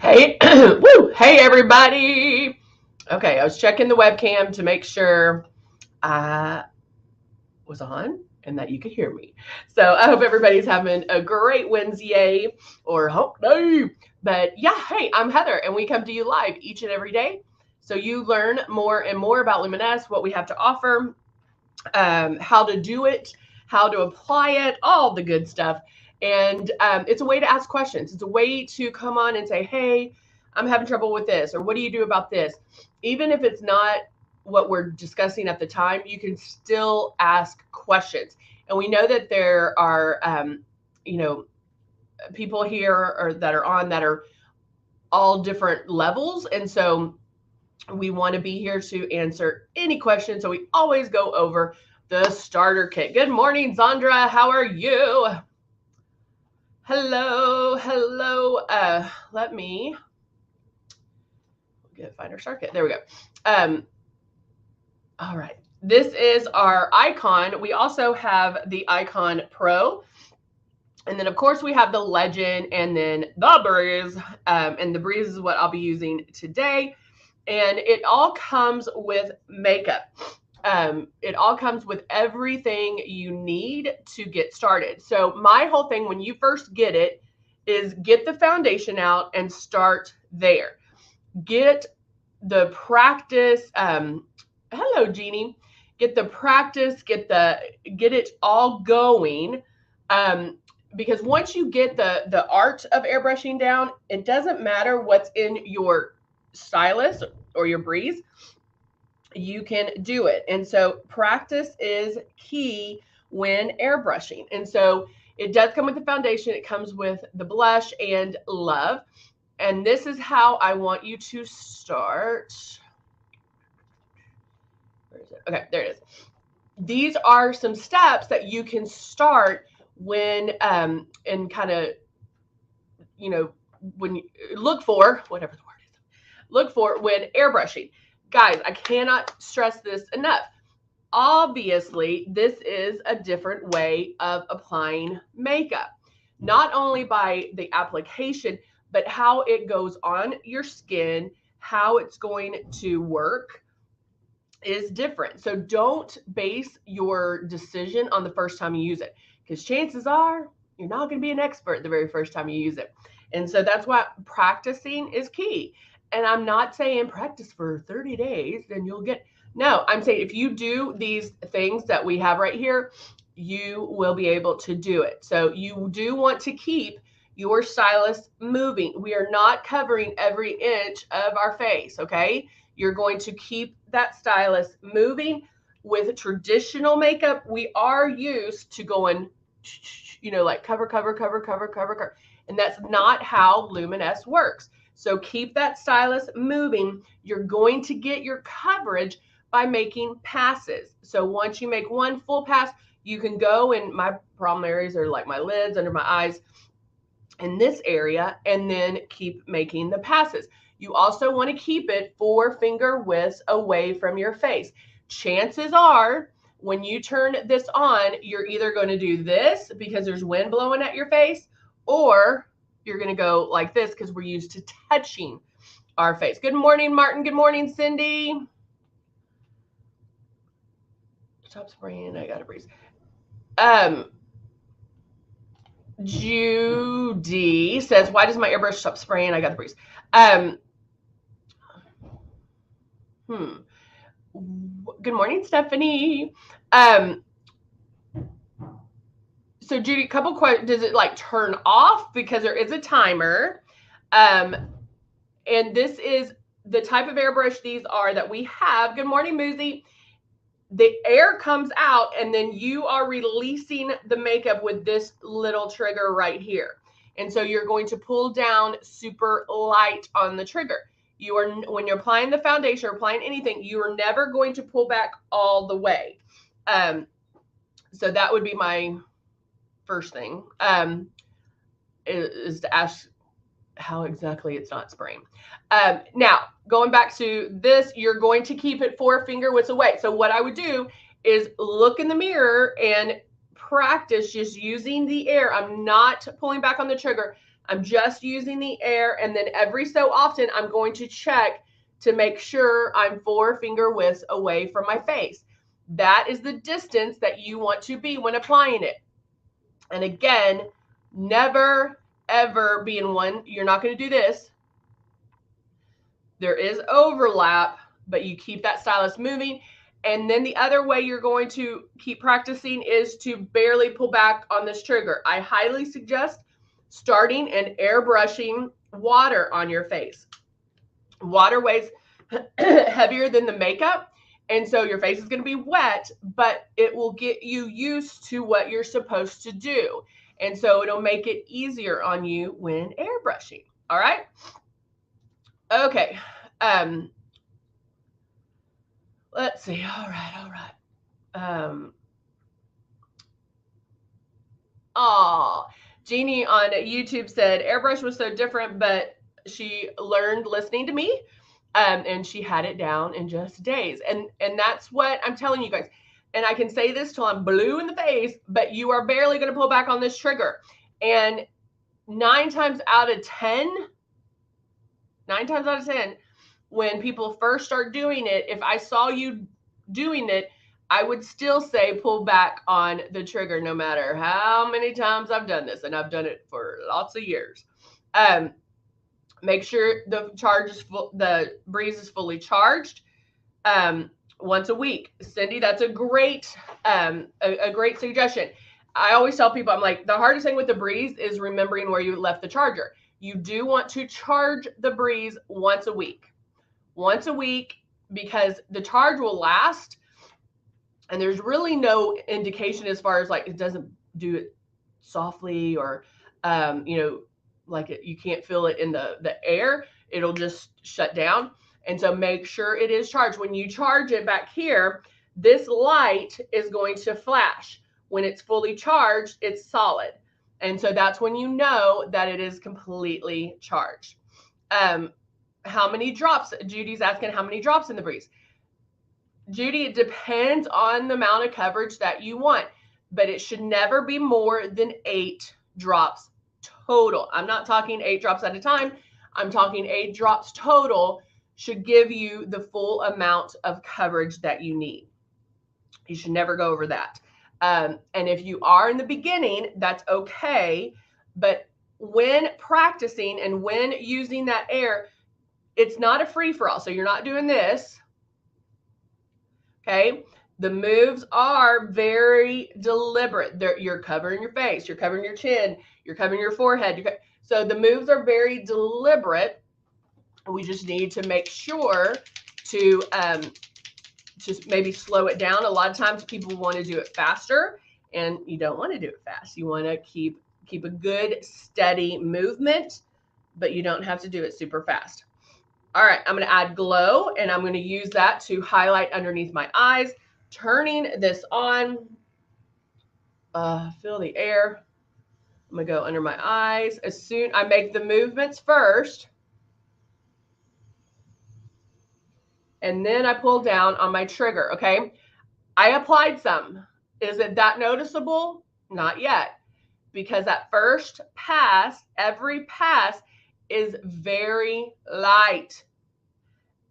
Hey, woo, hey everybody. Okay, I was checking the webcam to make sure I was on and that you could hear me. So I hope everybody's having a great Wednesday or hump day. But yeah, hey, I'm Heather and we come to you live each and every day. So you learn more and more about Luminess, what we have to offer, how to do it, how to apply it, all the good stuff. And it's a way to ask questions. It's a way to come on and say, hey, I'm having trouble with this, or what do you do about this? Even if it's not what we're discussing at the time, you can still ask questions. And we know that there are, you know, people here or that are on that are all different levels. And so we want to be here to answer any questions. So we always go over the starter kit. Good morning, Zandra. How are you? Hello, hello. Let me find our starter kit. There we go. All right. This is our icon. We also have the Icon Pro. And then, of course, we have the Legend and then the Breeze. And the Breeze is what I'll be using today. And it all comes with makeup. It all comes with everything you need to get started. So my whole thing when you first get it is get the foundation out and start there. Get the practice. Hello, Jeannie. Get the practice. Get it all going. Because once you get the art of airbrushing down, it doesn't matter what's in your stylus or your breeze, you can do it. And so practice is key when airbrushing. And so it does come with the foundation. It comes with the blush and love. And this is how I want you to start. Where is it? Okay, there it is. These are some steps that you can start when and kind of, you know, when you look for whatever the word is, look for when airbrushing. Guys, I cannot stress this enough. Obviously, this is a different way of applying makeup, not only by the application, but how it goes on your skin, how it's going to work is different. So don't base your decision on the first time you use it, because chances are you're not going to be an expert the very first time you use it. And so that's why practicing is key. And I'm not saying practice for 30 days, then you'll get, no, I'm saying if you do these things that we have right here, you will be able to do it. So you do want to keep your stylus moving. We are not covering every inch of our face, okay? You're going to keep that stylus moving. With traditional makeup, we are used to going, you know, like cover, cover, cover, cover, cover, cover. And that's not how Luminess works. So keep that stylus moving. You're going to get your coverage by making passes. So once you make one full pass, you can go, and my problem areas are like my lids, under my eyes, in this area, and then keep making the passes. You also want to keep it 4 finger widths away from your face. Chances are when you turn this on, you're either going to do this because there's wind blowing at your face, or you're going to go like this because we're used to touching our face. Good morning, Martin. Good morning, Cindy. Stop spraying. I got to breathe. Judy says, why does my airbrush stop spraying? I got the breeze. Good morning, Stephanie. So Judy, a couple questions. Does it like turn off? Because there is a timer. And this is the type of airbrush these are that we have. Good morning, Muzi. The air comes out and then you are releasing the makeup with this little trigger right here. And so you're going to pull down super light on the trigger. You are, when you're applying the foundation or applying anything, you are never going to pull back all the way. So that would be my first thing, is to ask how exactly it's not spraying. Now, going back to this, you're going to keep it 4 finger widths away. So what I would do is look in the mirror and practice just using the air. I'm not pulling back on the trigger. I'm just using the air, and then every so often I'm going to check to make sure I'm 4 finger widths away from my face. That is the distance that you want to be when applying it. And again, never ever be in one. You're not going to do this. There is overlap, but you keep that stylus moving. And then the other way you're going to keep practicing is to barely pull back on this trigger. I highly suggest starting and airbrushing water on your face. Water weighs heavier than the makeup, and so your face is going to be wet, but it will get you used to what you're supposed to do. And so it'll make it easier on you when airbrushing. All right. Okay. Let's see. All right. Jeannie on YouTube said Airbrush was so different, but she learned listening to me, and she had it down in just days. And that's what I'm telling you guys. And I can say this till I'm blue in the face, but you are barely going to pull back on this trigger. And 9 times out of 10, when people first start doing it, if I saw you doing it, I would still say pull back on the trigger no matter how many times I've done this, and I've done it for lots of years. Make sure the breeze is fully charged once a week. Cindy, that's a great suggestion. I always tell people, I'm like, the hardest thing with the breeze is remembering where you left the charger. You do want to charge the breeze once a week. Once a week, because the charge will last. And there's really no indication as far as like it doesn't do it softly or, like you can't feel it in the air. It'll just shut down. And so make sure it is charged. When you charge it back here, this light is going to flash. When it's fully charged, it's solid. And so that's when you know that it is completely charged. How many drops? Judy's asking how many drops in the breeze. Judy, it depends on the amount of coverage that you want, but it should never be more than 8 drops total. I'm not talking 8 drops at a time. I'm talking 8 drops total should give you the full amount of coverage that you need. You should never go over that. And if you are in the beginning, that's okay. But when practicing and when using that air, it's not a free-for-all. So you're not doing this. Okay, the moves are very deliberate. You're covering your face, you're covering your chin, you're covering your forehead. So the moves are very deliberate. We just need to make sure to just maybe slow it down. A lot of times people want to do it faster, and you don't want to do it fast. You want to keep a good steady movement, but you don't have to do it super fast. All right, I'm going to add glow, and I'm going to use that to highlight underneath my eyes. Turning this on, feel the air. I'm going to go under my eyes. As soon I make the movements first, and then I pull down on my trigger, okay? I applied some. Is it that noticeable? Not yet, because that first pass, every pass is very light.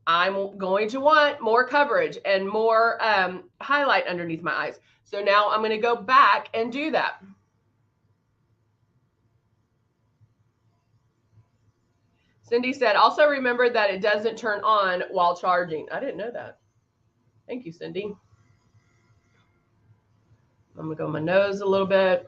I'm going to want more coverage and more highlight underneath my eyes. So now I'm going to go back and do that. Cindy said, also remember that it doesn't turn on while charging. I didn't know that. Thank you, Cindy. I'm going to go my nose a little bit.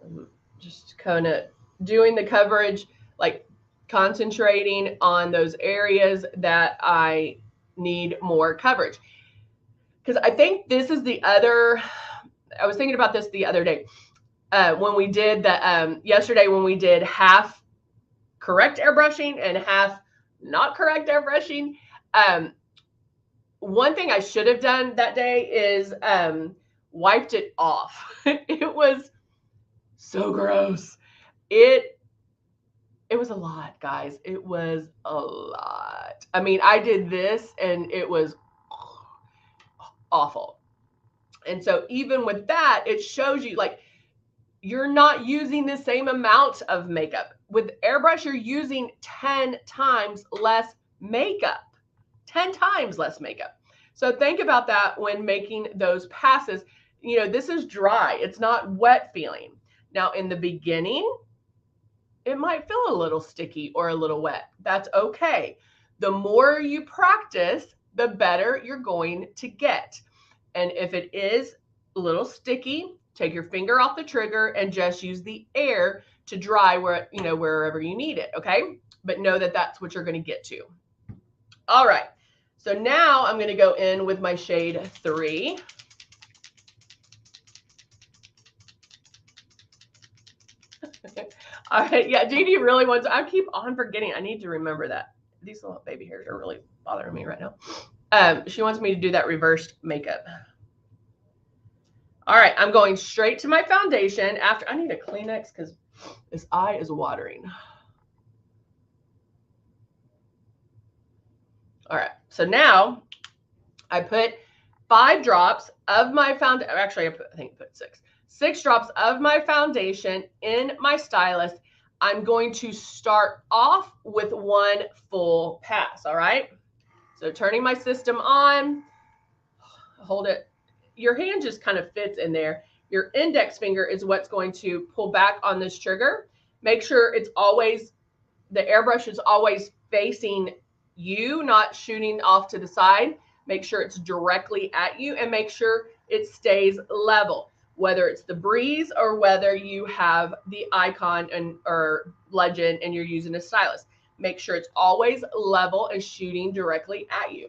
I'm just kind of doing the coverage, like concentrating on those areas that I need more coverage. Because I think this is the other, I was thinking about this the other day. When we did the, yesterday when we did half correct airbrushing and half not correct airbrushing, one thing I should have done that day is wiped it off. It was so gross. It was a lot, guys. It was a lot. I mean, I did this and it was awful. And so even with that, it shows you like you're not using the same amount of makeup. With Airbrush, you're using 10 times less makeup. 10 times less makeup. So think about that when making those passes. You know, this is dry. It's not wet feeling. Now, in the beginning, it might feel a little sticky or a little wet. That's okay. The more you practice, the better you're going to get. And if it is a little sticky, take your finger off the trigger and just use the air to dry where, you know, wherever you need it, okay? But know that that's what you're going to get to. All right. So now I'm going to go in with my shade 3. All right. Yeah, Jeannie really wants, I keep on forgetting. I need to remember that. These little baby hairs are really bothering me right now. She wants me to do that reversed makeup. All right. I'm going straight to my foundation after. I need a Kleenex because this eye is watering. All right. So now I put 5 drops of my foundation. Actually, I think I put 6. 6 drops of my foundation in my stylus. I'm going to start off with 1 full pass. All right. So turning my system on, hold it. Your hand just kind of fits in there. Your index finger is what's going to pull back on this trigger. Make sure it's always, the airbrush is always facing you, not shooting off to the side. Make sure it's directly at you and make sure it stays level, whether it's the breeze or whether you have the icon and or legend and you're using a stylus. Make sure it's always level and shooting directly at you.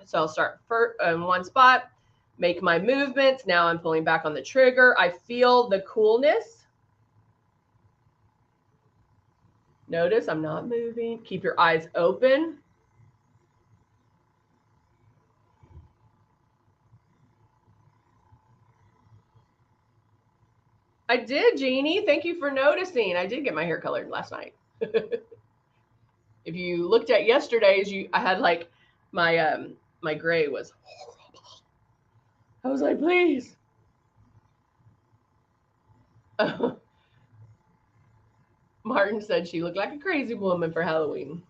So I'll start in one spot, make my movements. Now I'm pulling back on the trigger. I feel the coolness. Notice I'm not moving. Keep your eyes open. I did, Jeannie. Thank you for noticing. I did get my hair colored last night. If you looked at yesterday's, I had like my my gray was horrible. I was like, please. Martin said she looked like a crazy woman for Halloween.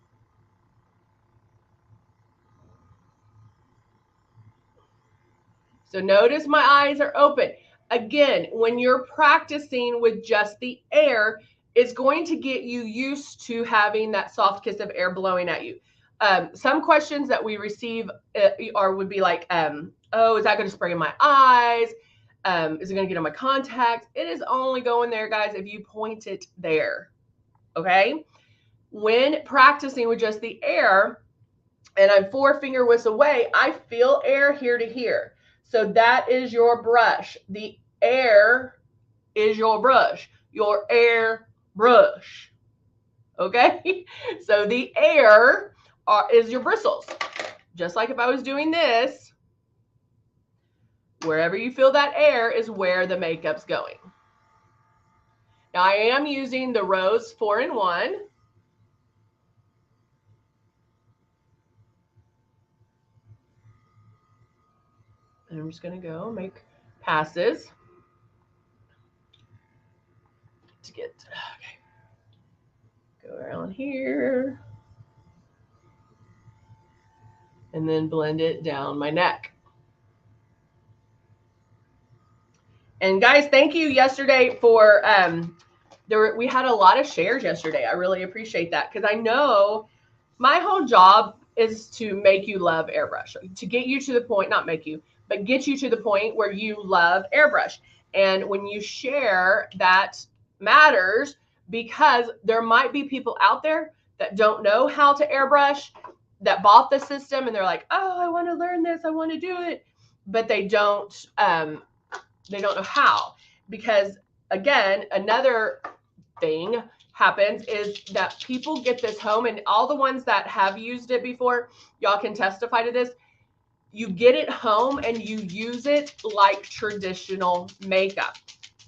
So notice my eyes are open. Again, when you're practicing with just the air, it's going to get you used to having that soft kiss of air blowing at you. Some questions that we receive would be like, oh, is that going to spray in my eyes? Is it going to get on my contacts? It is only going there, guys, if you point it there. Okay? When practicing with just the air, and I'm 4 finger widths away, I feel air here to here. So that is your brush. The air is your brush, your air brush. Okay? So the air is your bristles. Just like if I was doing this, wherever you feel that air is where the makeup's going. Now I am using the Rose 4-in-1. And I'm just going to go make passes to get, okay, go around here and then blend it down my neck. And guys, thank you yesterday for, we had a lot of shares yesterday. I really appreciate that because I know my whole job is to make you love Airbrush, to get you to the point, not make you, but get you to the point where you love Airbrush. And when you share, that matters because there might be people out there that don't know how to airbrush, that bought the system and they're like, oh, I want to learn this, I want to do it, but they don't know how. Because again, another thing happens is that people get this home, and all the ones that have used it before, y'all can testify to this. You get it home and you use it like traditional makeup,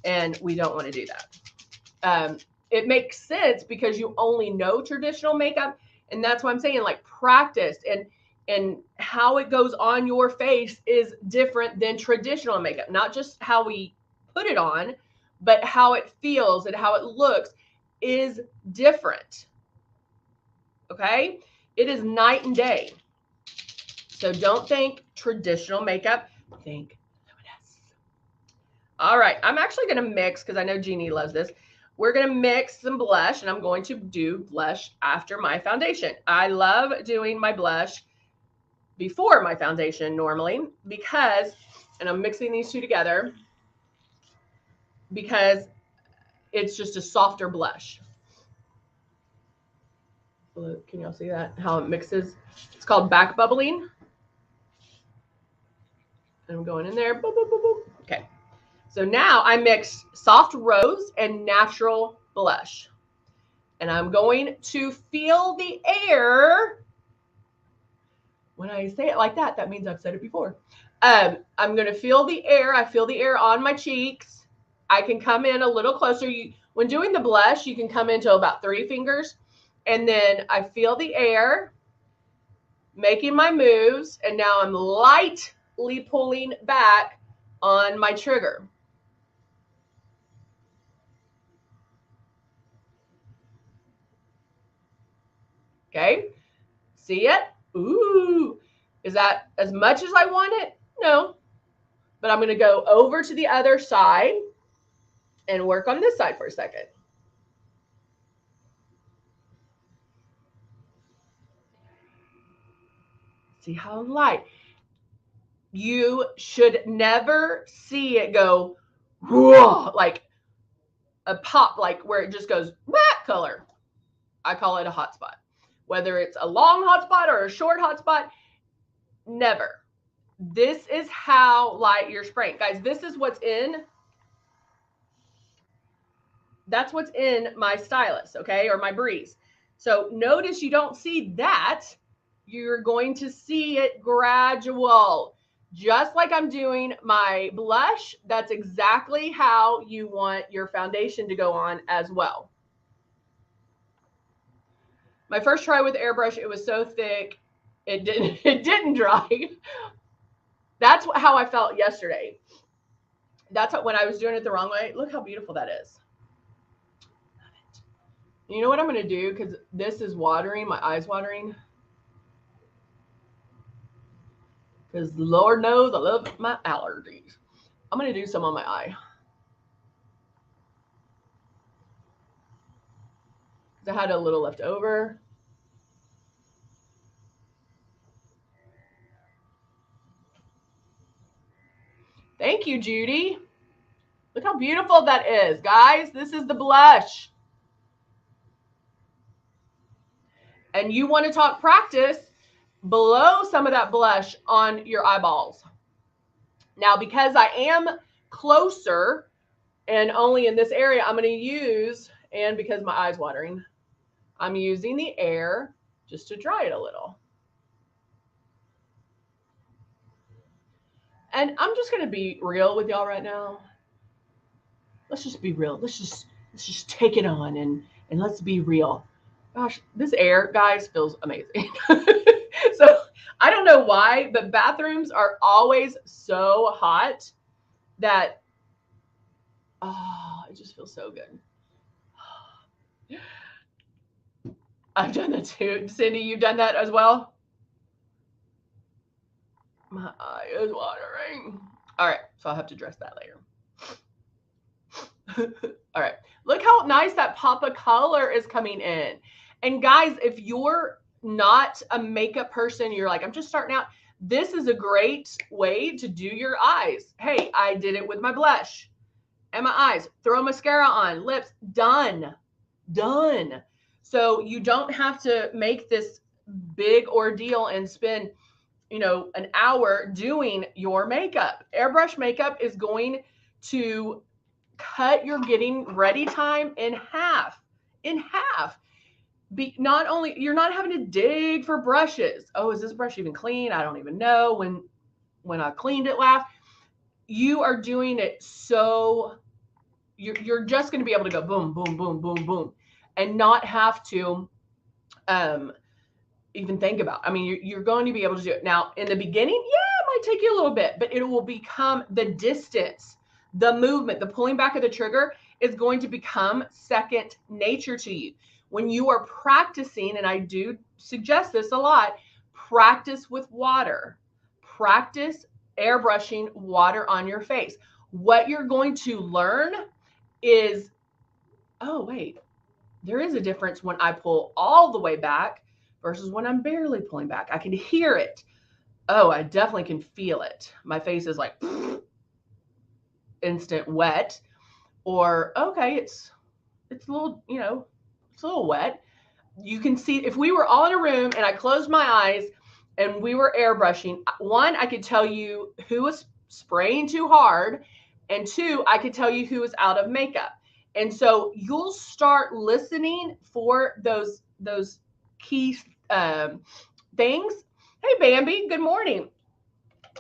and we don't want to do that. It makes sense because you only know traditional makeup, and that's why I'm saying like practice and how it goes on your face is different than traditional makeup. Not just how we put it on, but how it feels and how it looks is different. Okay? It is night and day. So don't think traditional makeup, think luminous. All right, I'm actually going to mix, because I know Jeannie loves this. We're going to mix some blush, and I'm going to do blush after my foundation. I love doing my blush before my foundation normally because, and I'm mixing these two together because it's just a softer blush. Look, can y'all see that? How it mixes? It's called back bubbling. And I'm going in there. Boop, boop, boop, boop. Okay. So now I mix soft rose and natural blush. And I'm going to feel the air. When I say it like that, that means I've said it before. I'm going to feel the air. I feel the air on my cheeks. I can come in a little closer. When doing the blush, you can come into about 3 fingers. And then I feel the air making my moves. And now I'm lightly pulling back on my trigger. Okay. See it? Ooh. Is that as much as I want it? No. But I'm going to go over to the other side and work on this side for a second. See how light. You should never see it go whoa, like a pop, like where it just goes black color. I call it a hot spot. Whether it's a long hot spot or a short hot spot, never. This is how light you're spraying. Guys, this is what's in. That's what's in my stylus, okay, or my breeze. So notice you don't see that. You're going to see it gradual. Just like I'm doing my blush, that's exactly how you want your foundation to go on as well. My first try with airbrush, it was so thick, it didn't dry. That's how I felt yesterday. That's when I was doing it the wrong way. Look how beautiful that is. You know what I'm going to do, because this is watering, my eye's watering. Because Lord knows I love my allergies. I'm going to do some on my eye. I had a little left over. Thank you, Judy. Look how beautiful that is, guys. This is the blush. And you want to talk practice, blow some of that blush on your eyeballs. Now, because I am closer and only in this area, I'm going to use, and because my eye's watering, I'm using the air just to dry it a little. And I'm just going to be real with y'all right now. Let's just be real. Let's just take it on and let's be real. Gosh, this air, guys, feels amazing. So I don't know why, but bathrooms are always so hot that, oh, it just feels so good. I've done that too. Cindy, you've done that as well? My eye is watering. All right, so I'll have to dress that later. All right, look how nice that pop of color is coming in. And guys, if you're not a makeup person, you're like, I'm just starting out, this is a great way to do your eyes. Hey, I did it with my blush and my eyes. Throw mascara on, lips, done. So you don't have to make this big ordeal and spend, you know, an hour doing your makeup. Airbrush makeup is going to cut your getting ready time in half. Not only, you're not having to dig for brushes. Oh, is this brush even clean? I don't even know when I cleaned it last. You are doing it so you're just going to be able to go boom, boom, boom, boom, boom, and not have to even think about. I mean, you're going to be able to do it. Now, in the beginning, yeah, it might take you a little bit, but it will become the distance, the movement, the pulling back of the trigger is going to become second nature to you. When you are practicing, and I do suggest this a lot, practice with water. Practice airbrushing water on your face. What you're going to learn is, oh, wait, there is a difference when I pull all the way back versus when I'm barely pulling back. I can hear it. Oh, I definitely can feel it. My face is like instant wet. Or, okay, it's a little, it's a little wet. You can see, if we were all in a room and I closed my eyes and we were airbrushing, one, I could tell you who was spraying too hard, and two, I could tell you who was out of makeup. And so you'll start listening for those key things. Hey, Bambi, good morning.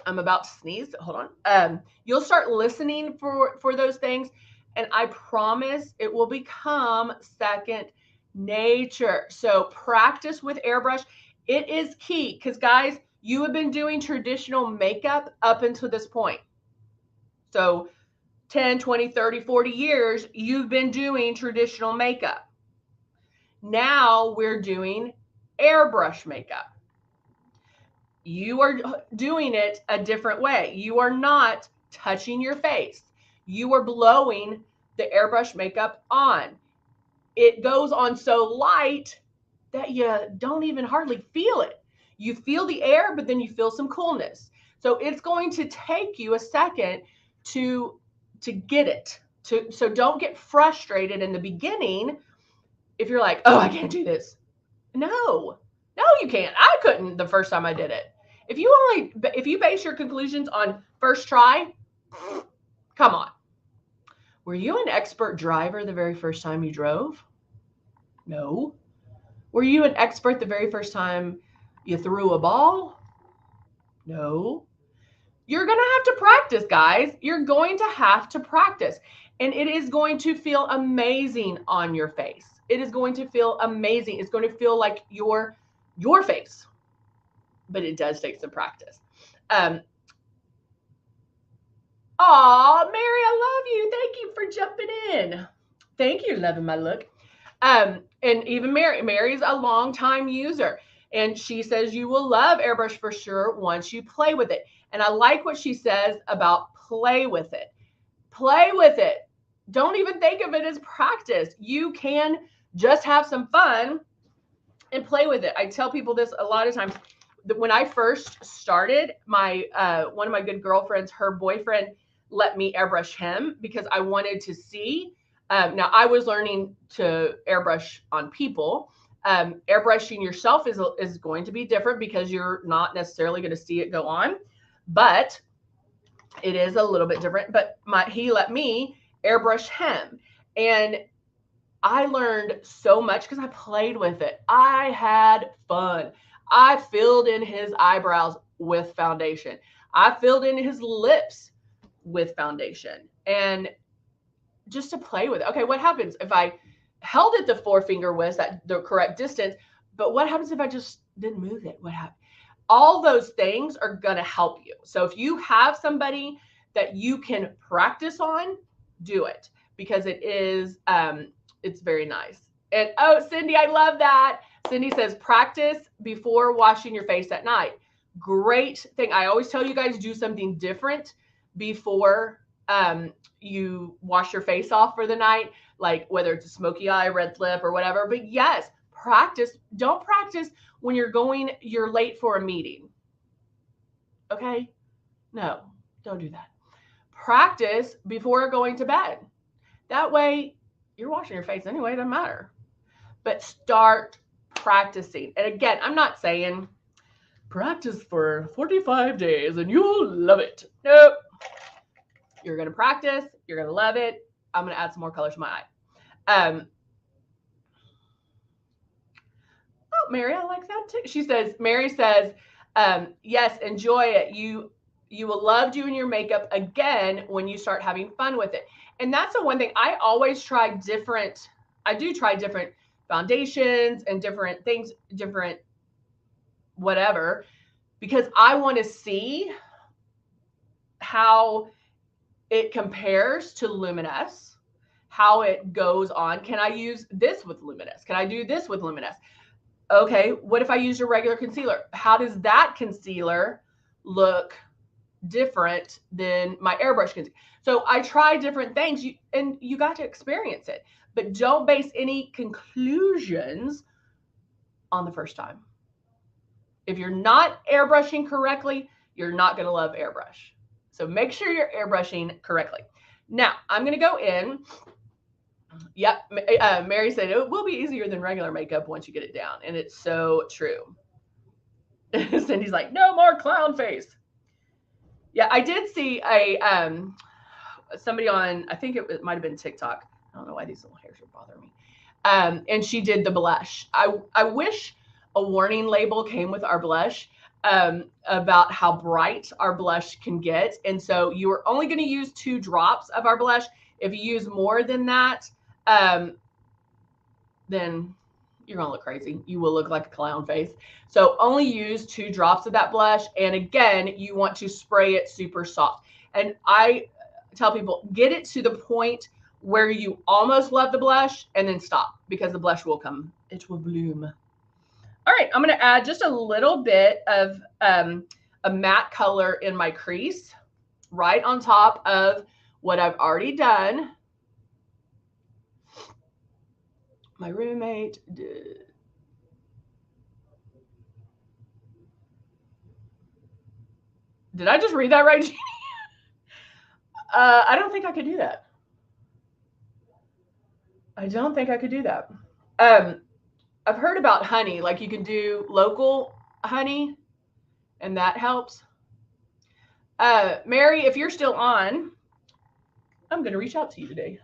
I'm about to sneeze. Hold on. You'll start listening for those things, and I promise it will become second nature. So practice with airbrush. It is key because, guys, you have been doing traditional makeup up until this point. So 10, 20, 30, 40 years, you've been doing traditional makeup. Now we're doing airbrush makeup. You are doing it a different way. You are not touching your face. You are blowing the airbrush makeup on. It goes on so light that you don't even hardly feel it. You feel the air, but then you feel some coolness. So it's going to take you a second to get it. So don't get frustrated in the beginning if you're like, oh, I can't do this. No, you can't. I couldn't the first time I did it. If you base your conclusions on first try, come on. Were you an expert driver the very first time you drove? No. Were you an expert the very first time you threw a ball? No. You're going to have to practice, guys. You're going to have to practice. And it is going to feel amazing on your face. It is going to feel amazing. It's going to feel like your face. But it does take some practice. Aw, Mary, I love you. Thank you for jumping in. Thank you, loving my look. And even Mary's a longtime user. And she says you will love airbrush for sure once you play with it. And I like what she says about play with it. Play with it. Don't even think of it as practice. You can just have some fun and play with it. I tell people this a lot of times. When I first started, my one of my good girlfriends, her boyfriend let me airbrush him because I wanted to see. Now I was learning to airbrush on people. Airbrushing yourself is going to be different because you're not necessarily going to see it go on, but it is a little bit different. But he let me airbrush him, and I learned so much because I played with it. I had fun. I filled in his eyebrows with foundation. I filled in his lips with foundation, and just to play with it. Okay, what happens if I held it the forefinger width, at the correct distance, but what happens if I just didn't move it? What happened? All those things are going to help you. So if you have somebody that you can practice on, do it, because it is it's very nice. And oh, Cindy, I love that. Cindy says practice before washing your face at night. Great thing. I always tell you guys, do something different before you wash your face off for the night, like whether it's a smoky eye, red lip, or whatever. But yes, practice. Don't practice when you're late for a meeting. Okay? No, don't do that. Practice before going to bed. That way, you're washing your face anyway, it doesn't matter. But start practicing. And again, I'm not saying practice for 45 days and you'll love it. Nope. You're going to practice. You're going to love it. I'm going to add some more color to my eye. Oh, Mary, I like that too. Mary says, yes, enjoy it. You will love doing your makeup again when you start having fun with it. And that's the one thing I always try different. I do try different foundations and different things, different whatever, because I want to see how it compares to Luminous, how it goes on. Can I use this with Luminous? Can I do this with Luminous? Okay, what if I use a regular concealer? How does that concealer look different than my airbrush concealer? So I try different things, and you got to experience it, but don't base any conclusions on the first time. If you're not airbrushing correctly, you're not going to love airbrush. So make sure you're airbrushing correctly. Now I'm going to go in. Yep. Mary said it will be easier than regular makeup once you get it down. And it's so true. Cindy's like, no more clown face. Yeah, I did see somebody on, I think it might have been TikTok. I don't know why these little hairs are bothering me. And she did the blush. I wish a warning label came with our blush about how bright our blush can get. And so you are only going to use 2 drops of our blush. If you use more than that, then you're going to look crazy. You will look like a clown face. So only use 2 drops of that blush. And again, you want to spray it super soft. And I tell people, get it to the point where you almost love the blush and then stop, because the blush will come. It will bloom. All right, I'm going to add just a little bit of a matte color in my crease right on top of what I've already done. My roommate did. Did I just read that right, Jeannie? I don't think I could do that. I don't think I could do that. I've heard about honey, like you can do local honey, and that helps. Mary, if you're still on, I'm going to reach out to you today.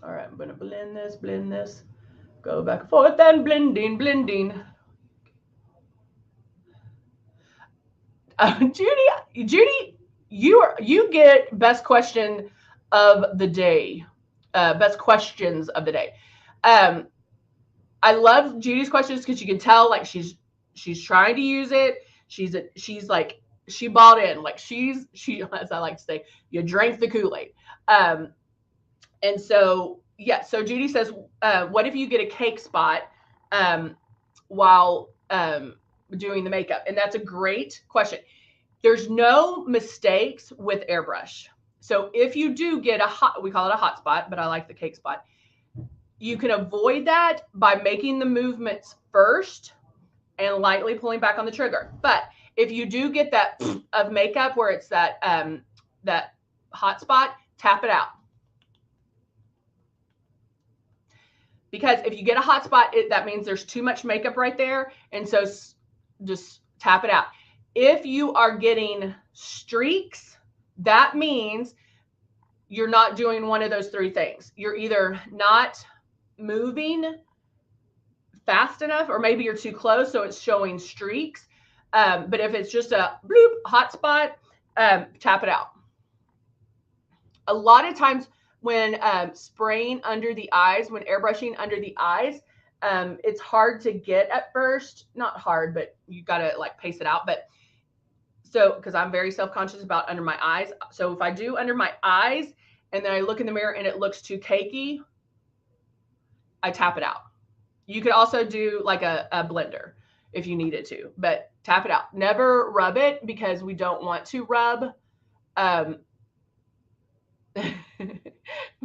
All right, I'm going to blend this, go back and forth and blending. Judy, you get best question of the day, best questions of the day. I love Judy's questions because you can tell like she's trying to use it. She's like, she bought in, like she as I like to say, you drank the Kool-Aid. And so yeah, so Judy says, what if you get a cake spot while doing the makeup? And that's a great question. There's no mistakes with airbrush. So if you do get we call it a hot spot, but I like the cake spot. You can avoid that by making the movements first and lightly pulling back on the trigger. But if you do get that of makeup where it's that that hot spot, tap it out. Because if you get a hot spot, that means there's too much makeup right there. And so just tap it out. If you are getting streaks, that means you're not doing one of those 3 things. You're either not moving fast enough, or maybe you're too close, so it's showing streaks. But if it's just a bloop hot spot, tap it out. A lot of times when spraying under the eyes, when airbrushing under the eyes, it's hard to get at first. Not hard, but you got to like pace it out. But so, because I'm very self-conscious about under my eyes. So if I do under my eyes and then I look in the mirror and it looks too cakey, I tap it out. You could also do like a blender if you needed to, but tap it out. Never rub it, because we don't want to rub.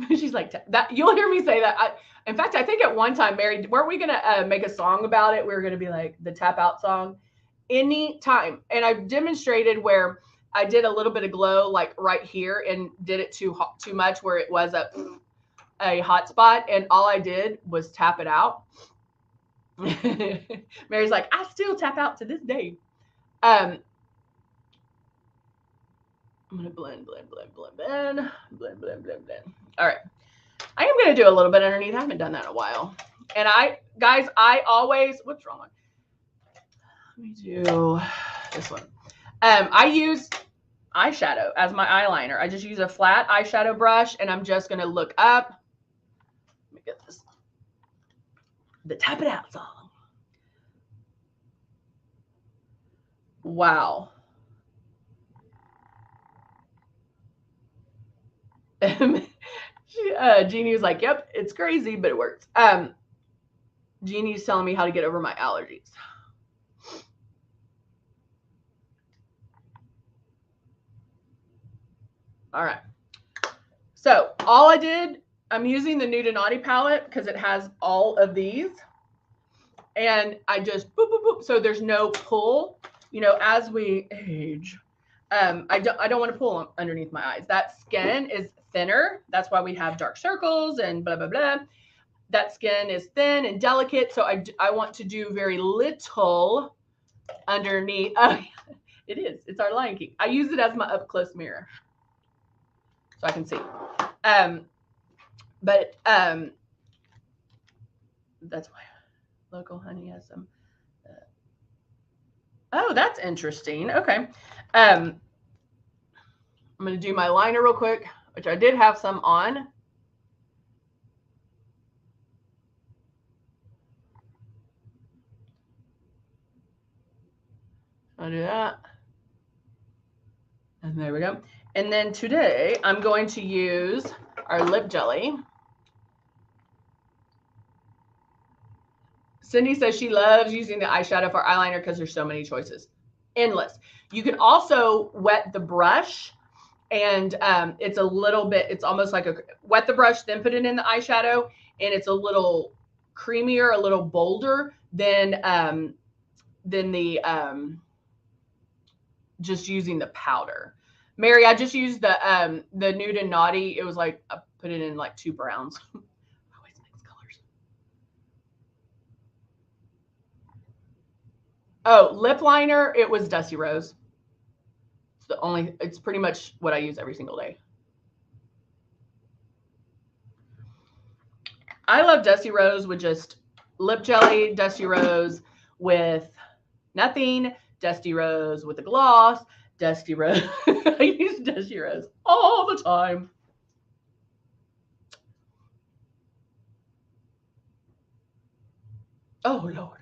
She's like, that you'll hear me say that. In fact, I think at one time, Mary, weren't we going to make a song about it? We were going to be like the tap out song. Anytime. And I've demonstrated where I did a little bit of glow like right here and did it too much where it was a hot spot, and all I did was tap it out. Mary's like, I still tap out to this day. I'm gonna blend. All right, I am gonna do a little bit underneath. I haven't done that in a while. And I always, what's wrong? Let me do this one. I use eyeshadow as my eyeliner. I just use a flat eyeshadow brush, and I'm just gonna look up get this. The Tap It Out song. Wow. Jeannie was like, yep, it's crazy, but it works. Jeannie's telling me how to get over my allergies. All right. So all I did, I'm using the Nude and Naughty palette because it has all of these. And I just boop, boop, boop. So there's no pull. You know, as we age, I don't want to pull underneath my eyes. That skin is thinner. That's why we have dark circles and blah, blah, blah. That skin is thin and delicate. So I want to do very little underneath. Oh, it is. It's our Lion King. I use it as my up close mirror so I can see. But that's why Local Honey has some. Oh, that's interesting. Okay. I'm going to do my liner real quick, which I did have some on. I'll do that. And there we go. And then today I'm going to use our lip jelly. Cindy says she loves using the eyeshadow for eyeliner because there's so many choices. Endless. You can also wet the brush, and it's a little bit, it's almost like wet the brush, then put it in the eyeshadow, and it's a little creamier, a little bolder than the just using the powder. Mary, I just used the Nude and Naughty. It was like I put it in like 2 browns. Always mix colors. Oh, lip liner. It was Dusty Rose. It's pretty much what I use every single day. I love Dusty Rose with just lip jelly, Dusty Rose with nothing, Dusty Rose with a gloss, Dusty Rose. I use Dusty Rose all the time. Oh, Lord.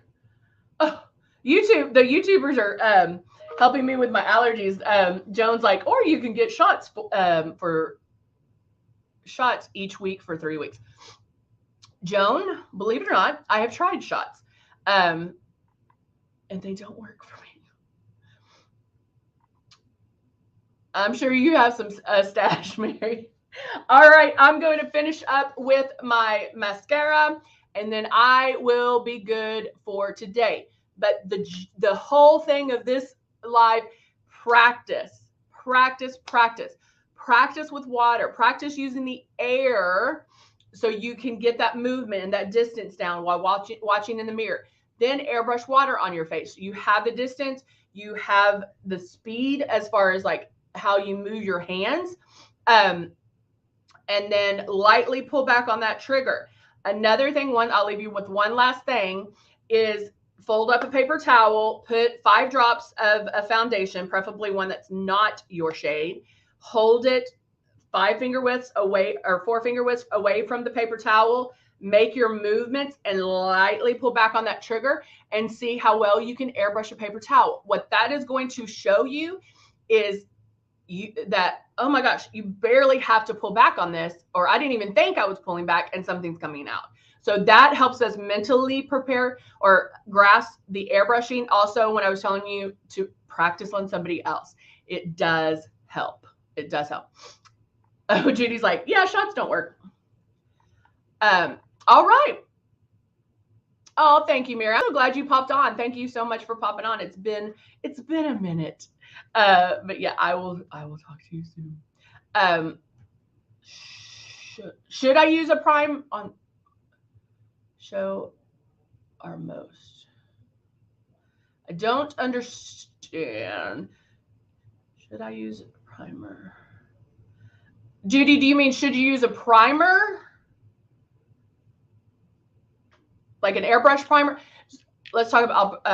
Oh, YouTube, the YouTubers are helping me with my allergies. Joan's like, or you can get shots for shots each week for 3 weeks. Joan, believe it or not, I have tried shots, and they don't work for me. I'm sure you have some stash, Mary. All right, I'm going to finish up with my mascara, and then I will be good for today. But the whole thing of this live, practice, practice, practice. Practice with water. Practice using the air so you can get that movement and that distance down while watching in the mirror. Then airbrush water on your face. You have the distance. You have the speed as far as like how you move your hands. And then lightly pull back on that trigger. Another thing, I'll leave you with one last thing, is fold up a paper towel, put 5 drops of a foundation, preferably one that's not your shade. Hold it 5 finger widths away or 4 finger widths away from the paper towel. Make your movements and lightly pull back on that trigger and see how well you can airbrush a paper towel. What that is going to show you is oh my gosh, you barely have to pull back on this, or I didn't even think I was pulling back and something's coming out. So that helps us mentally prepare or grasp the airbrushing. Also, when I was telling you to practice on somebody else, it does help. It does help. Oh, Judy's like, yeah, shots don't work. All right. Oh, thank you, Mary. I'm so glad you popped on. Thank you so much for popping on. It's been a minute. But yeah, I will talk to you soon. Should I use a prime on show our most? I don't understand. Should I use a primer? Judy, do you mean should you use a primer? Like an airbrush primer? Let's talk about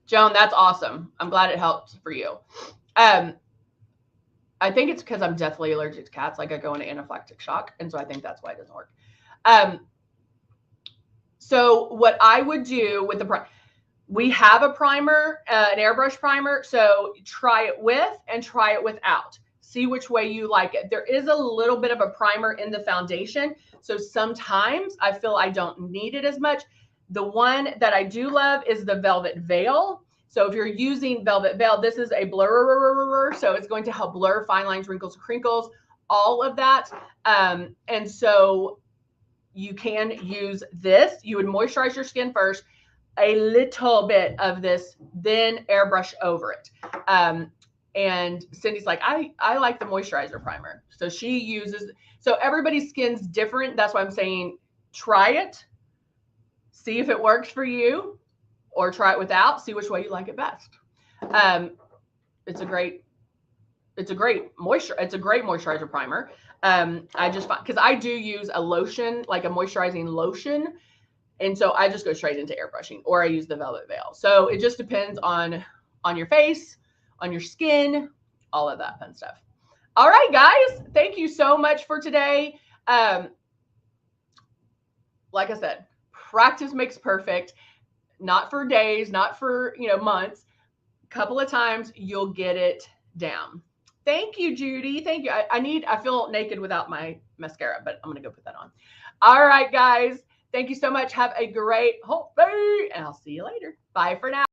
Joan, that's awesome. I'm glad it helped for you. I I think it's because I'm deathly allergic to cats. Like I go into anaphylactic shock. And so I think that's why it doesn't work. So what I would do with the we have a primer, an airbrush primer. So try it with and try it without. See which way you like it. There is a little bit of a primer in the foundation. So sometimes I feel I don't need it as much. The one that I do love is the Velvet Veil. So if you're using Velvet Veil, this is a blur. So it's going to help blur fine lines, wrinkles, crinkles, all of that. And so you can use this. You would moisturize your skin first, a little bit of this, then airbrush over it. And Cindy's like, I like the moisturizer primer. So she uses, so everybody's skin's different. That's why I'm saying try it, see if it works for you, or try it without, see which way you like it best. It's a great moisturizer primer. I just find, because I do use a lotion, like a moisturizing lotion. And so I just go straight into airbrushing, or I use the Velvet Veil. So it just depends on your face, on your skin, all of that fun stuff. All right, guys, thank you so much for today. Like I said, practice makes perfect. Not for days, not for, months. A couple of times you'll get it down. Thank you, Judy. Thank you. I feel naked without my mascara, but I'm going to go put that on. All right, guys. Thank you so much. Have a great whole day, and I'll see you later. Bye for now.